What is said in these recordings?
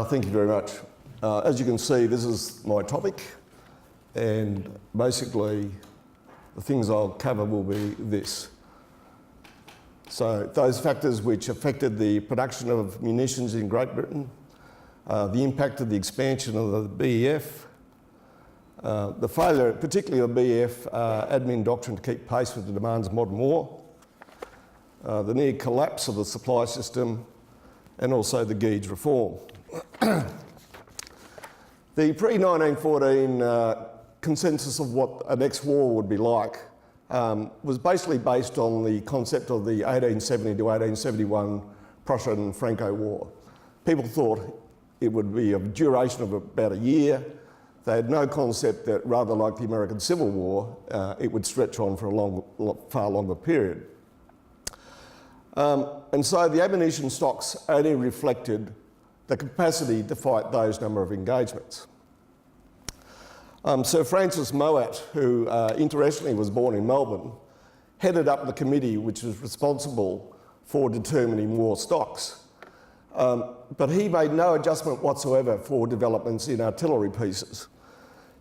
Thank you very much. As you can see, this is my topic, and basically the things I'll cover will be this. So those factors which affected the production of munitions in Great Britain, the impact of the expansion of the BEF, the failure, particularly of the BEF admin doctrine to keep pace with the demands of modern war, the near collapse of the supply system, and also the Geddes Reform. The pre-1914 consensus of what a next war would be like was basically based on the concept of the 1870 to 1871 Prussian-Franco War. People thought it would be of duration of about a year. They had no concept that, rather like the American Civil War, it would stretch on for a far longer period. And so the ammunition stocks only reflected the capacity to fight those number of engagements. Sir Francis Moat, who interestingly was born in Melbourne, headed up the committee which was responsible for determining war stocks. But he made no adjustment whatsoever for developments in artillery pieces.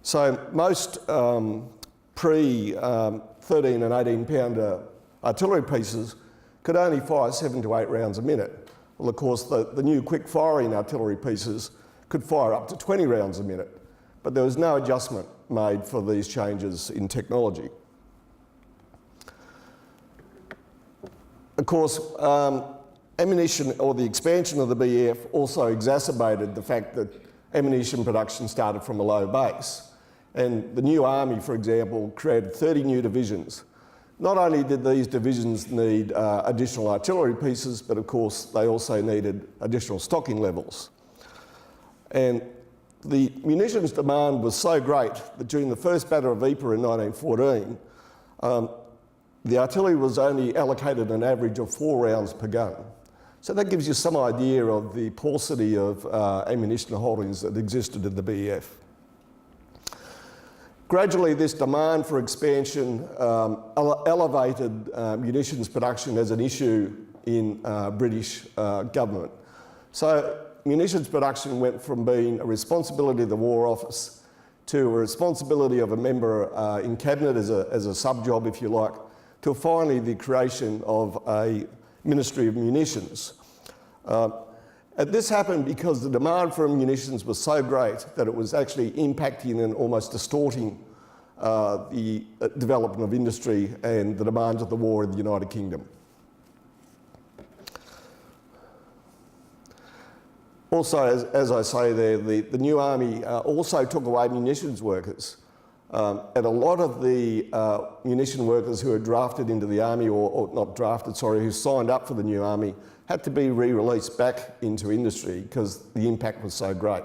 So most pre-13 and 18 pounder artillery pieces could only fire 7 to 8 rounds a minute. Well, of course, the new quick firing artillery pieces could fire up to 20 rounds a minute, but there was no adjustment made for these changes in technology. Of course, ammunition, or the expansion of the BEF, also exacerbated the fact that ammunition production started from a low base. And the new army, for example, created 30 new divisions. Not only did these divisions need additional artillery pieces, but of course they also needed additional stocking levels. And the munitions demand was so great that during the first Battle of Ypres in 1914, the artillery was only allocated an average of 4 rounds per gun. So that gives you some idea of the paucity of ammunition holdings that existed in the BEF. Gradually, this demand for expansion elevated munitions production as an issue in British government. So munitions production went from being a responsibility of the War Office to a responsibility of a member in Cabinet as a sub-job, if you like, to finally the creation of a Ministry of Munitions. And this happened because the demand for munitions was so great that it was actually impacting and almost distorting the development of industry and the demands of the war in the United Kingdom. Also, as I say there, the new army also took away munitions workers. And a lot of the munition workers who were drafted into the army, or not drafted, sorry, who signed up for the new army, had to be re-released back into industry because the impact was so great.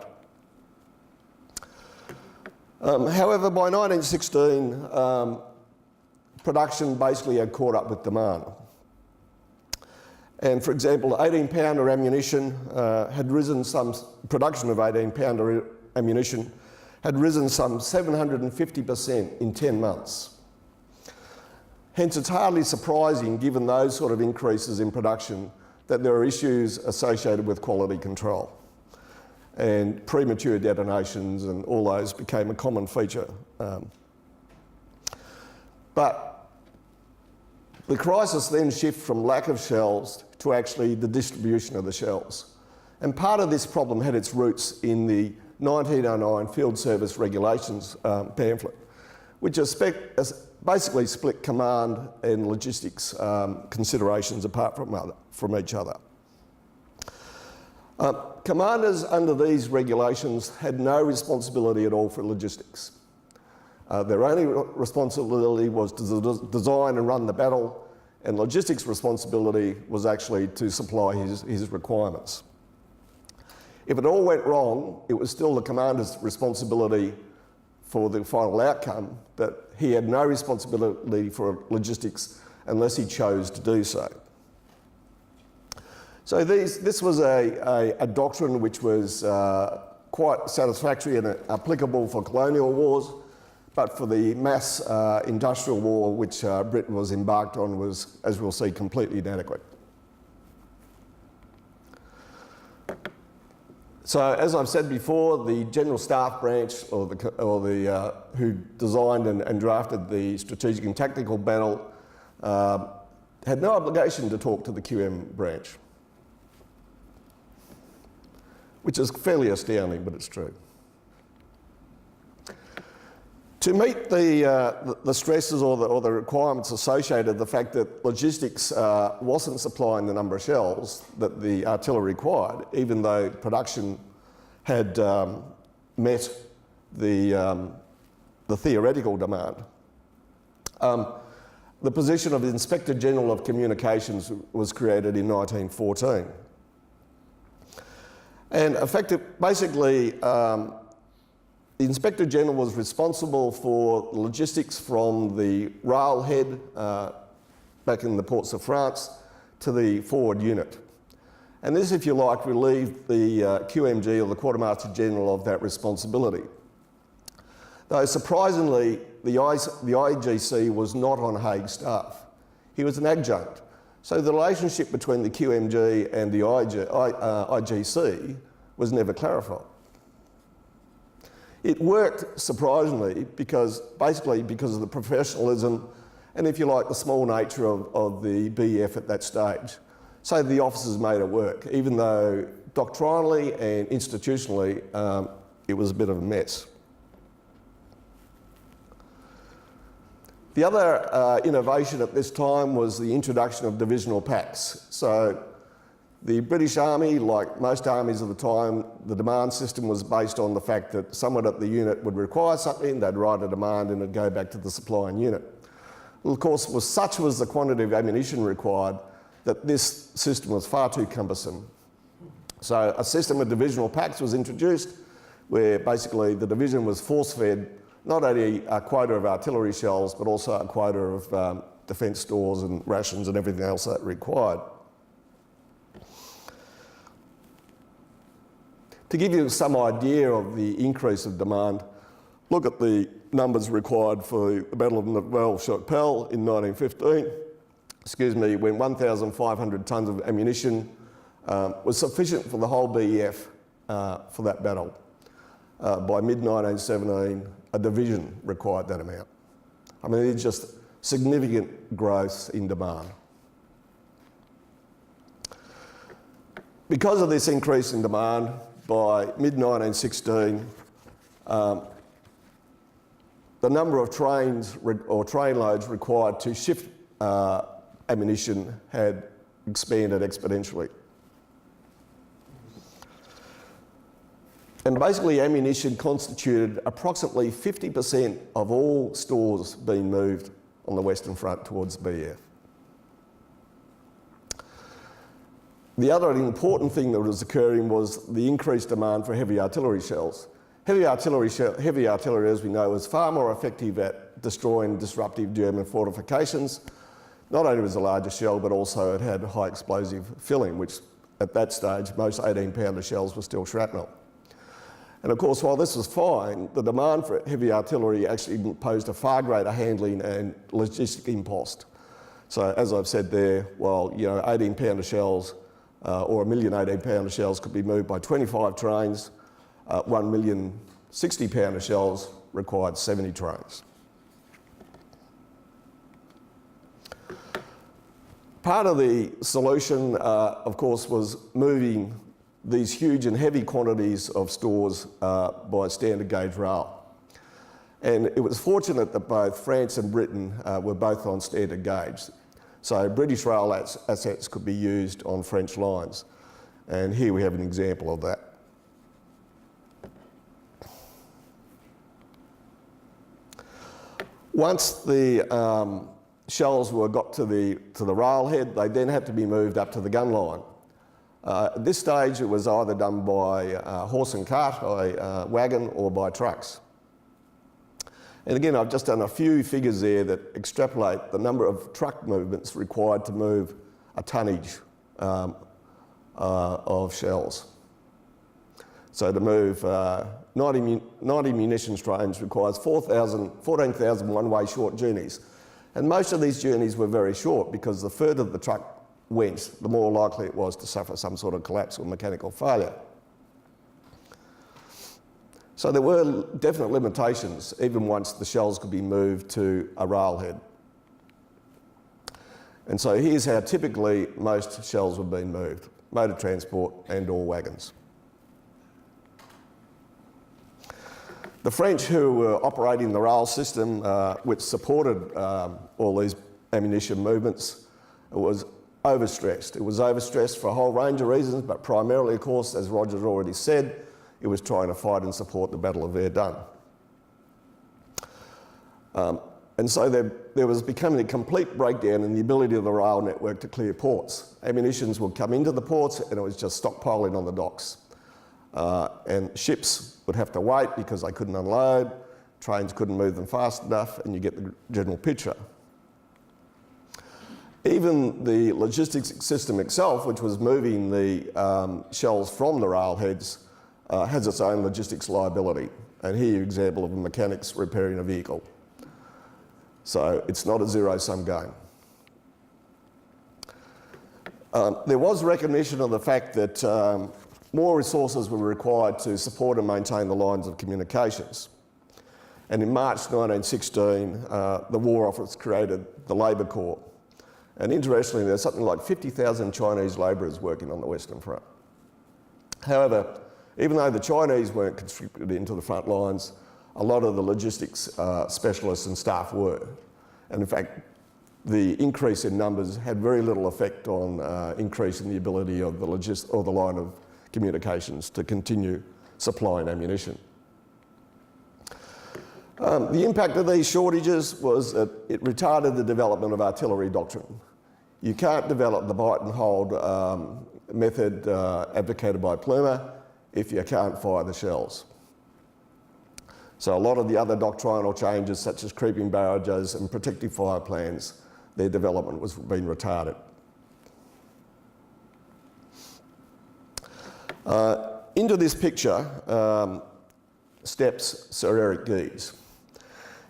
However, by 1916, production basically had caught up with demand. And for example, 18 pounder ammunition had risen production of 18 pounder ammunition had risen some 750% in 10 months. Hence, it's hardly surprising, given those sort of increases in production, that there are issues associated with quality control. And premature detonations and all those became a common feature. But the crisis then shifted from lack of shells to actually the distribution of the shells. And part of this problem had its roots in the 1909 Field Service Regulations pamphlet, which basically split command and logistics considerations apart from each other. Commanders under these regulations had no responsibility at all for logistics. Their only responsibility was to design and run the battle, and logistics responsibility was actually to supply his requirements. If it all went wrong, it was still the commander's responsibility for the final outcome, but he had no responsibility for logistics unless he chose to do so. So this was a doctrine which was quite satisfactory and applicable for colonial wars, but for the mass industrial war which Britain was embarked on was, as we'll see, completely inadequate. So, as I've said before, the General Staff Branch, who designed and drafted the Strategic and Tactical Battle, had no obligation to talk to the QM branch, which is fairly astounding, but it's true. To meet the stresses or the requirements associated with the fact that logistics wasn't supplying the number of shells that the artillery required, even though production had met the theoretical demand, the position of Inspector General of Communications was created in 1914. And basically, the Inspector General was responsible for logistics from the railhead back in the ports of France to the forward unit. And this, if you like, relieved the QMG, or the Quartermaster General, of that responsibility. Though surprisingly, the IGC was not on Hague staff. He was an adjunct. So the relationship between the QMG and the IGC was never clarified. It worked, surprisingly, because of the professionalism and, if you like, the small nature of the BEF at that stage. So the officers made it work, even though doctrinally and institutionally it was a bit of a mess. The other innovation at this time was the introduction of divisional packs. So the British Army, like most armies of the time, the demand system was based on the fact that someone at the unit would require something, they'd write a demand and it'd go back to the supplying unit. Well, of course, such was the quantity of ammunition required that this system was far too cumbersome. So a system of divisional packs was introduced, where basically the division was force-fed not only a quota of artillery shells, but also a quota of defence stores and rations and everything else that it required. To give you some idea of the increase of demand, look at the numbers required for the Battle of Nouvelle-Chapelle in 1915, when 1,500 tonnes of ammunition was sufficient for the whole BEF for that battle. By mid-1917, a division required that amount. I mean, it's just significant growth in demand. Because of this increase in demand, by mid-1916, the number of trains or train loads required to shift ammunition had expanded exponentially. And basically, ammunition constituted approximately 50% of all stores being moved on the Western Front towards BEF. The other important thing that was occurring was the increased demand for heavy artillery shells. Heavy artillery, as we know, was far more effective at destroying disruptive German fortifications. Not only was it a larger shell, but also it had high explosive filling, which at that stage, most 18-pounder shells were still shrapnel. And of course, while this was fine, the demand for heavy artillery actually posed a far greater handling and logistic impost. So as I've said there, while 18-pounder shells or 1 million 18-pounder shells could be moved by 25 trains, 1 million 60-pounder shells required 70 trains. Part of the solution, of course, was moving these huge and heavy quantities of stores by standard gauge rail. And it was fortunate that both France and Britain were both on standard gauge. So British rail assets could be used on French lines. And here we have an example of that. Once the shells were got to the railhead, they then had to be moved up to the gun line. At this stage, it was either done by horse and cart, by wagon, or by trucks. And again, I've just done a few figures there that extrapolate the number of truck movements required to move a tonnage of shells. So to move 90 munitions trains requires 14,000 one-way short journeys. And most of these journeys were very short because the further the truck went, the more likely it was to suffer some sort of collapse or mechanical failure. So there were definite limitations, even once the shells could be moved to a railhead. And so here's how typically most shells were being moved: motor transport and/or wagons. The French, who were operating the rail system, which supported all these ammunition movements, was overstressed. It was overstressed for a whole range of reasons, but primarily, of course, as Roger's already said, it was trying to fight and support the Battle of Verdun. And so there was becoming a complete breakdown in the ability of the rail network to clear ports. Ammunitions would come into the ports and it was just stockpiling on the docks. And ships would have to wait because they couldn't unload, trains couldn't move them fast enough, and you get the general picture. Even the logistics system itself, which was moving the shells from the railheads, has its own logistics liability. And here's an example of a mechanic's repairing a vehicle. So it's not a zero-sum game. There was recognition of the fact that more resources were required to support and maintain the lines of communications. And in March 1916, the War Office created the Labour Corps. And interestingly, there's something like 50,000 Chinese labourers working on the Western Front. However, even though the Chinese weren't conscripted into the front lines, a lot of the logistics specialists and staff were. And in fact, the increase in numbers had very little effect on increasing the ability of the line of communications to continue supplying ammunition. The impact of these shortages was that it retarded the development of artillery doctrine. You can't develop the bite and hold method advocated by Plumer if you can't fire the shells. So a lot of the other doctrinal changes, such as creeping barrages and protective fire plans, their development was being retarded. Into this picture steps Sir Eric Geddes.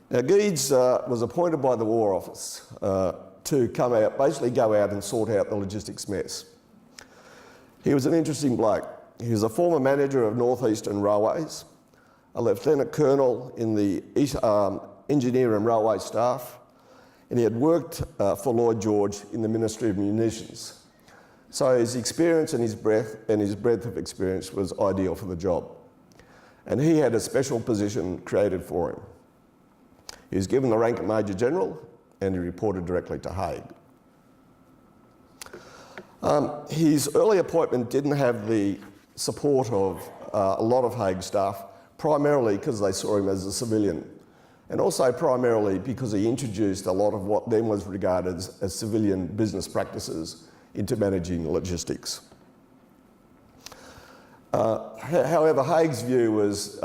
Now Geddes was appointed by the War Office to come out, basically go out and sort out the logistics mess. He was an interesting bloke. He was a former manager of North Eastern Railways, a lieutenant colonel in the engineer and railway staff, and he had worked for Lloyd George in the Ministry of Munitions. So his experience and his breadth of experience was ideal for the job. And he had a special position created for him. He was given the rank of Major General and he reported directly to Haig. His early appointment didn't have the support of a lot of Haig staff, primarily because they saw him as a civilian, and also primarily because he introduced a lot of what then was regarded as civilian business practices into managing logistics. However, Haig's view was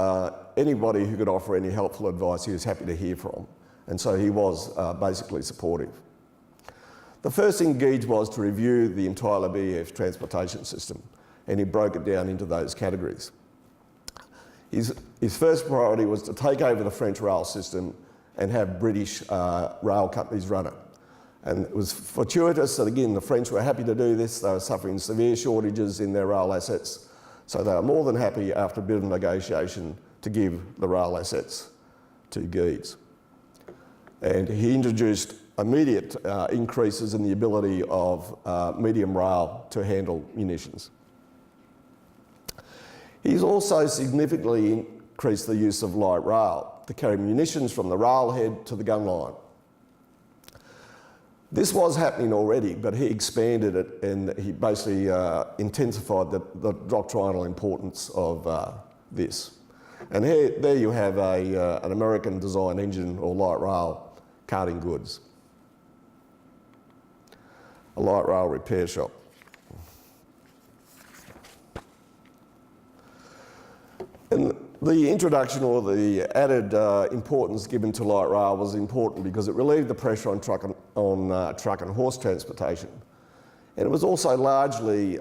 anybody who could offer any helpful advice he was happy to hear from, and so he was basically supportive. The first thing Geddes was to review the entire BEF transportation system, and he broke it down into those categories. His first priority was to take over the French rail system and have British rail companies run it. And it was fortuitous that, again, the French were happy to do this. They were suffering severe shortages in their rail assets. So they were more than happy, after a bit of negotiation, to give the rail assets to Geddes. And he introduced immediate increases in the ability of medium rail to handle munitions. He's also significantly increased the use of light rail to carry munitions from the railhead to the gun line. This was happening already, but he expanded it and he basically intensified the doctrinal importance of this. And there you have an American design engine or light rail carting goods. A light rail repair shop. And the introduction or the added importance given to light rail was important because it relieved the pressure on truck and horse transportation. And it was also largely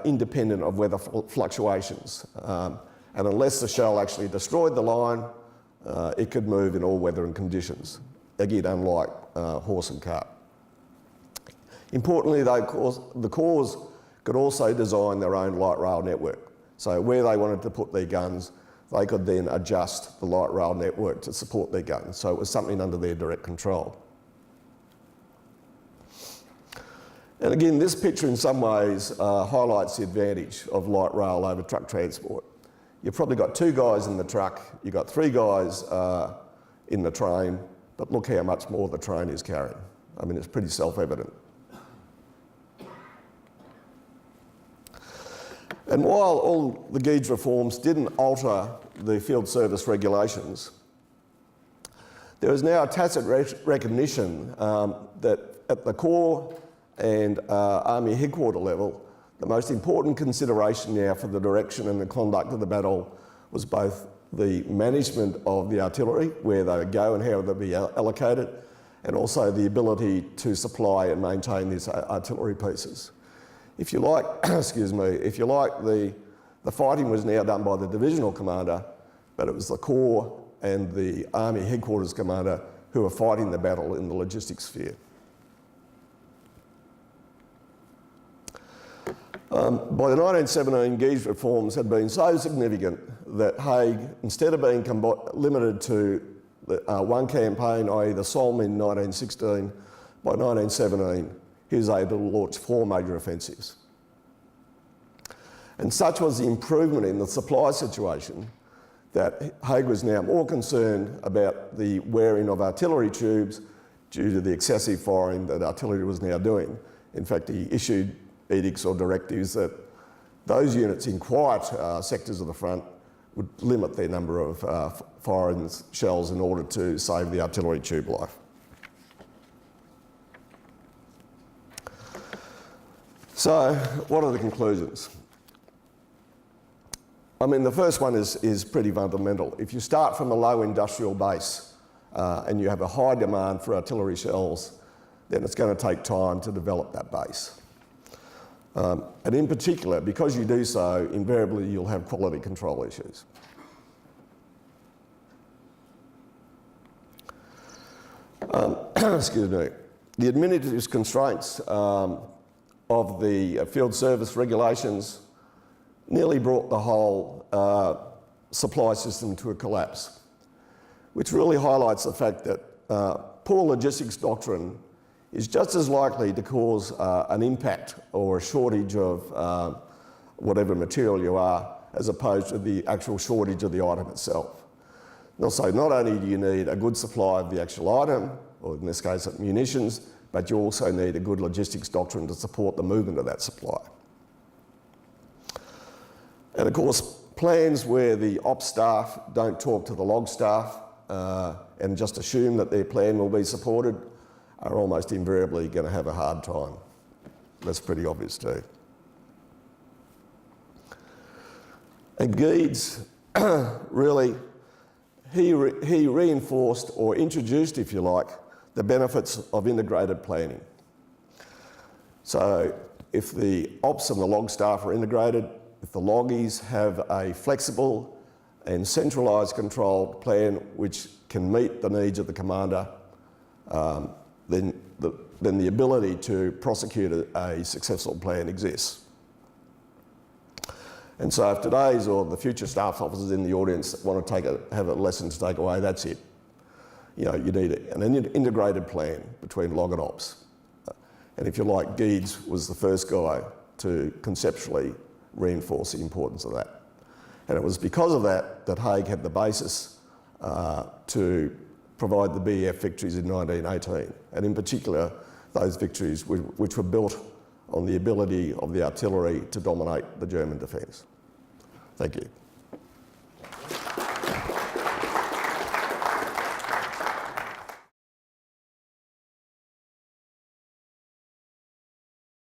independent of weather fluctuations. And unless the shell actually destroyed the line, it could move in all weather and conditions, again, unlike horse and cart. Importantly, though, the Corps could also design their own light rail network. So where they wanted to put their guns, they could then adjust the light rail network to support their guns. So it was something under their direct control. And again, this picture in some ways highlights the advantage of light rail over truck transport. You've probably got 2 guys in the truck, you've got 3 guys in the train, but look how much more the train is carrying. I mean, it's pretty self-evident. And while all the Geddes reforms didn't alter the field service regulations, there is now a tacit recognition that at the Corps and Army headquarter level, the most important consideration now for the direction and the conduct of the battle was both the management of the artillery, where they would go and how they'd be allocated, and also the ability to supply and maintain these artillery pieces. If you like, excuse me, if you like, the fighting was now done by the divisional commander, but it was the Corps and the Army headquarters commander who were fighting the battle in the logistics sphere. By the 1917, Geddes reforms had been so significant that Haig, instead of being limited to one campaign, i.e. the Somme in 1916, by 1917, he was able to launch 4 major offensives. And such was the improvement in the supply situation that Haig was now more concerned about the wearing of artillery tubes due to the excessive firing that artillery was now doing. In fact, he issued edicts or directives that those units in quiet sectors of the front would limit their number of firing shells in order to save the artillery tube life. So, what are the conclusions? I mean, the first one is pretty fundamental. If you start from a low industrial base and you have a high demand for artillery shells, then it's going to take time to develop that base. And in particular, because you do so, invariably you'll have quality control issues. Excuse me. The administrative constraints of the field service regulations nearly brought the whole supply system to a collapse, which really highlights the fact that poor logistics doctrine is just as likely to cause an impact or a shortage of whatever material you are, as opposed to the actual shortage of the item itself. And also, not only do you need a good supply of the actual item, or in this case munitions, but you also need a good logistics doctrine to support the movement of that supply. And of course, plans where the ops staff don't talk to the log staff and just assume that their plan will be supported are almost invariably going to have a hard time. That's pretty obvious too. And Geddes really, he reinforced or introduced, if you like, the benefits of integrated planning. So if the ops and the log staff are integrated, if the loggies have a flexible and centralised controlled plan which can meet the needs of the commander, then the ability to prosecute a successful plan exists. And so if today's or the future staff officers in the audience want to have a lesson to take away, that's it. You know, you need an integrated plan between log and ops. And if you like, Geddes was the first guy to conceptually reinforce the importance of that. And it was because of that that Haig had the basis to provide the BEF victories in 1918, and in particular those victories which were built on the ability of the artillery to dominate the German defence. Thank you.